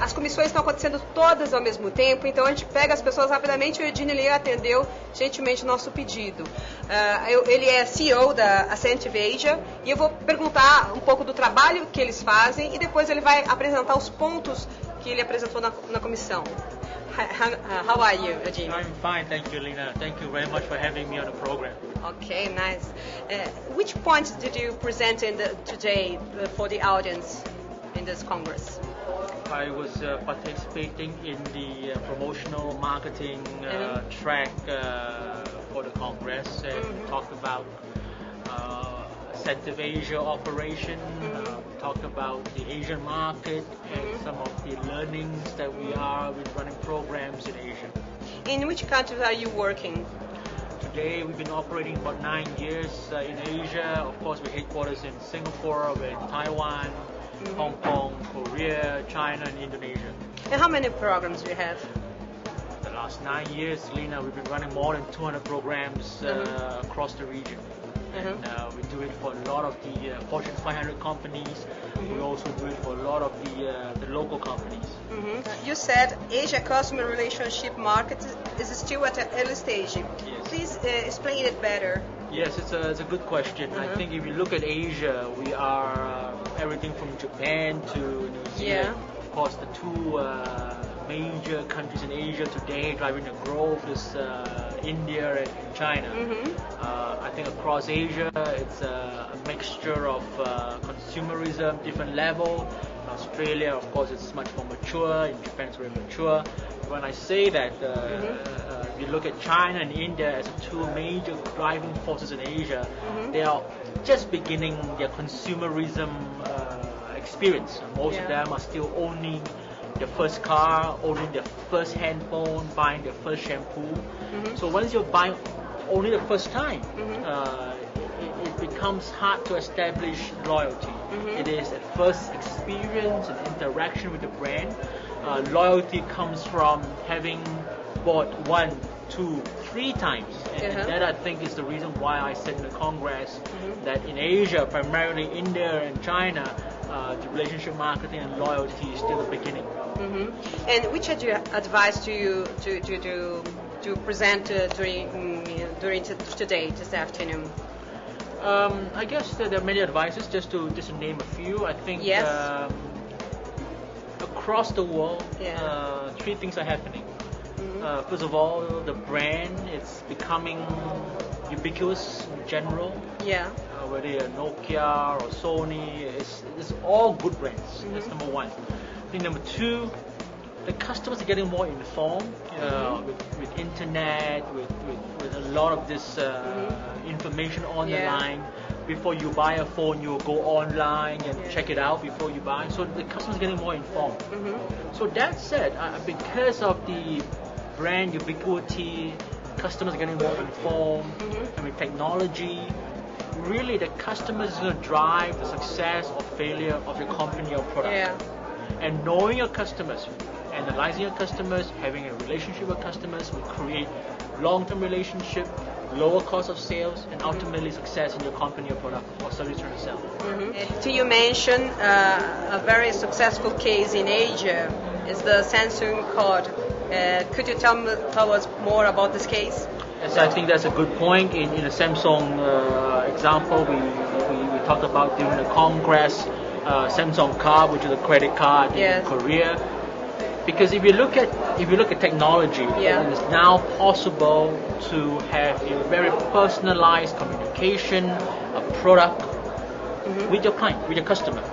as comissões estão acontecendo todas ao mesmo tempo, então a gente pega as pessoas rapidamente. O Eugene Lee atendeu gentilmente nosso pedido. Ele é CEO da Ascent Asia e eu vou perguntar um pouco do trabalho que eles fazem e depois ele vai apresentar os pontos que ele apresentou na comissão. How are you, Eugene? I'm fine, thank you, Lena. Thank you very much for having me on the program. Okay, nice. Which points did you present today for the audience in this Congress? I was participating in the promotional marketing track for the Congress and talked about Central Asia operation, talked about the Asian market and some of the learnings that we are with running programs in Asia. In which countries are you working? Today we've been operating about 9 years in Asia. Of course, we're headquarters in Singapore, we're in Taiwan, Hong Kong, Korea, China, and Indonesia. And how many programs do you have? The last 9 years, Lena, we've been running more than 200 programs across the region. And we do it for a lot of the Fortune 500 companies. We also do it for a lot of the local companies. You said Asia customer relationship market is still at an early stage. Yes. Please explain it better. Yes, it's a good question. I think if you look at Asia, we are everything from Japan to New Zealand. Of course, the two major countries in Asia today driving the growth is India and China. I think across Asia, it's a mixture of consumerism, different level. In Australia, of course, it's much more mature. In Japan, it's very mature. When I say that, if you look at China and India as two major driving forces in Asia, they are just beginning their consumerism experience. Most of them are still owning their first car, owning their first handphone, buying their first shampoo. So once you're buying only the first time, it becomes hard to establish loyalty. It is at first experience and interaction with the brand. Loyalty comes from having bought 1, 2, 3 times. And that, I think, is the reason why I said in the Congress that in Asia, primarily India and China, the relationship marketing and loyalty is still the beginning. And which advice do you to present during today, this afternoon? I guess there are many advices. Just to name a few, I think across the world, 3 things are happening. First of all, the brand is becoming ubiquitous in general. Whether you're Nokia or Sony, it's all good brands. That's number 1. I think number 2, the customers are getting more informed with internet, with a lot of this information on the line. Before you buy a phone, you go online and check it out before you buy. So the customers are getting more informed. So that said, because of the brand ubiquity, customers are getting more informed, and with technology, really the customers is going to drive the success or failure of your company or product. And knowing your customers, analyzing your customers, having a relationship with customers will create long-term relationship, lower cost of sales, and ultimately success in your company or product or service you're trying to sell. So you mentioned a very successful case in Asia is the Samsung card. Could you tell us more about this case? Yes, I think that's a good point. In the Samsung example, we talked about during the Congress, Samsung card, which is a credit card in Korea. Because if you look at technology, it is now possible to have a very personalized communication, a product with your client, with your customer.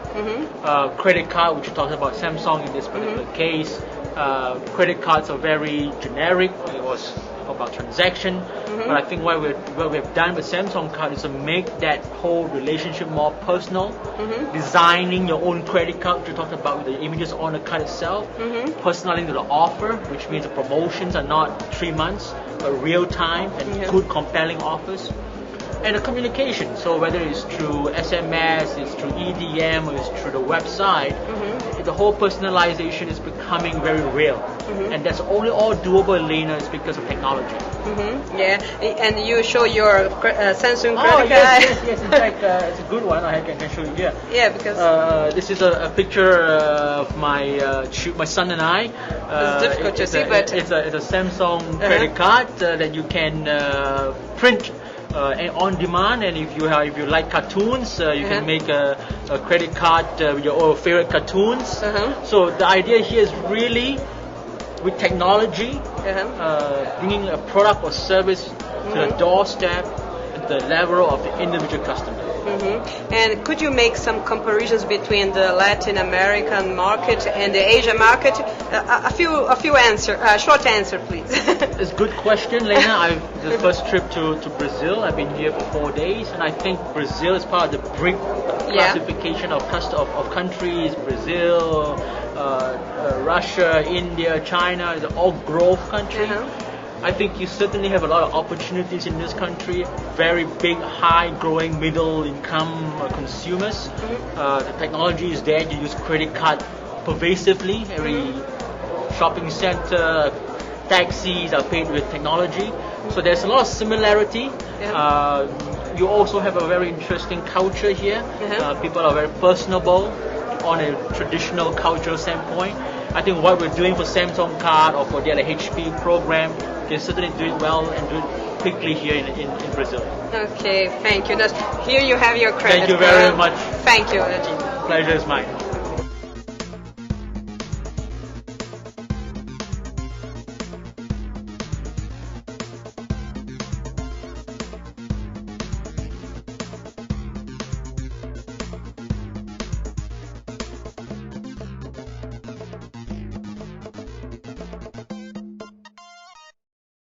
Credit card, which you talked about Samsung in this particular case. Credit cards are very generic. It was about transaction, but I think what we've done with Samsung card is to make that whole relationship more personal. Designing your own credit card, which you talked about with the images on the card itself. Personalizing the offer, which means the promotions are not 3 months, but real time and good compelling offers. And the communication, so whether it's through SMS, it's through EDM, or it's through the website, the whole personalization is becoming very real. And that's only all doable in Lena is because of technology. Yeah, and you show your Samsung credit card. Yes. In fact, it's a good one. I can show you here. Yeah, because this is a picture of my son and I. It's difficult to see, but it's a Samsung credit card that you can print on demand, and if you like cartoons, you can make a credit card with your favorite cartoons. So the idea here is really with technology, bringing a product or service to the doorstep at the level of the individual customer. And could you make some comparisons between the Latin American market and the Asian market? Short answer, please. It's a good question, Lena. The first trip to Brazil. I've been here for 4 days, and I think Brazil is part of the BRIC classification of countries. Brazil, Russia, India, China, is all growth countries. I think you certainly have a lot of opportunities in this country. Very big, high growing middle income consumers. The technology is there. You use credit card pervasively. Every shopping center, taxis are paid with technology. So there's a lot of similarity. You also have a very interesting culture here. People are very personable on a traditional cultural standpoint. I think what we're doing for Samsung Card or for the other HP program, we can certainly do it well and do it quickly here in Brazil. Okay, thank you. Here you have your credit. Thank you very much. Thank you. Pleasure is mine.